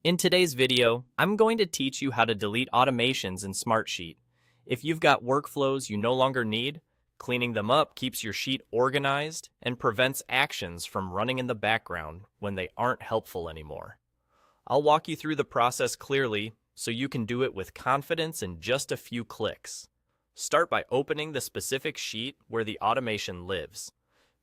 In today's video, I'm going to teach you how to delete automations in Smartsheet. If you've got workflows you no longer need, cleaning them up keeps your sheet organized and prevents actions from running in the background when they aren't helpful anymore. I'll walk you through the process clearly so you can do it with confidence in just a few clicks. Start by opening the specific sheet where the automation lives.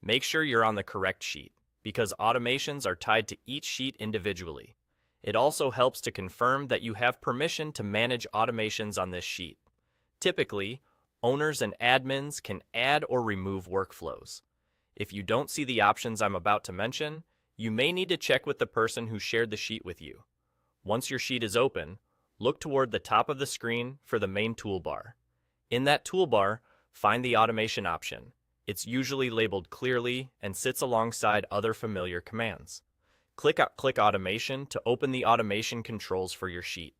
Make sure you're on the correct sheet, because automations are tied to each sheet individually. It also helps to confirm that you have permission to manage automations on this sheet. Typically, owners and admins can add or remove workflows. If you don't see the options I'm about to mention, you may need to check with the person who shared the sheet with you. Once your sheet is open, look toward the top of the screen for the main toolbar. In that toolbar, find the automation option. It's usually labeled clearly and sits alongside other familiar commands. Click Automation to open the automation controls for your sheet.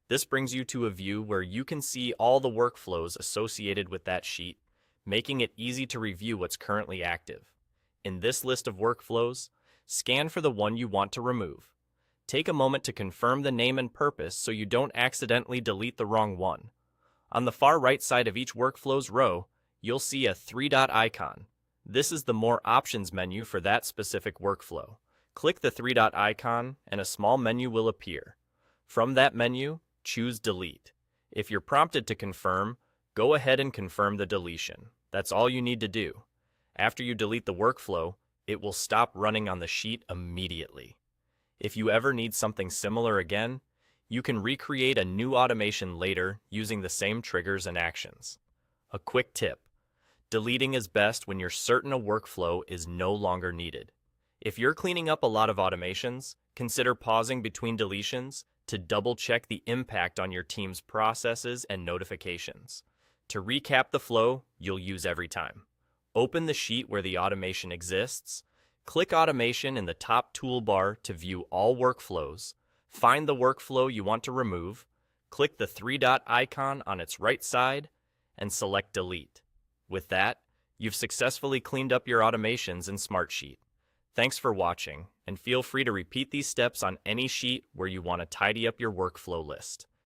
This brings you to a view where you can see all the workflows associated with that sheet, making it easy to review what's currently active. In this list of workflows, scan for the one you want to remove. Take a moment to confirm the name and purpose so you don't accidentally delete the wrong one. On the far right side of each workflows row, you'll see a three-dot icon. This is the More Options menu for that specific workflow. Click the three-dot icon and a small menu will appear. From that menu, choose Delete. If you're prompted to confirm, go ahead and confirm the deletion. That's all you need to do. After you delete the workflow, it will stop running on the sheet immediately. If you ever need something similar again, you can recreate a new automation later using the same triggers and actions. A quick tip: deleting is best when you're certain a workflow is no longer needed. If you're cleaning up a lot of automations, consider pausing between deletions to double-check the impact on your team's processes and notifications. To recap the flow you'll use every time, open the sheet where the automation exists, click Automation in the top toolbar to view all workflows, find the workflow you want to remove, click the three-dot icon on its right side, and select Delete. With that, you've successfully cleaned up your automations in Smartsheet. Thanks for watching, and feel free to repeat these steps on any sheet where you want to tidy up your workflow list.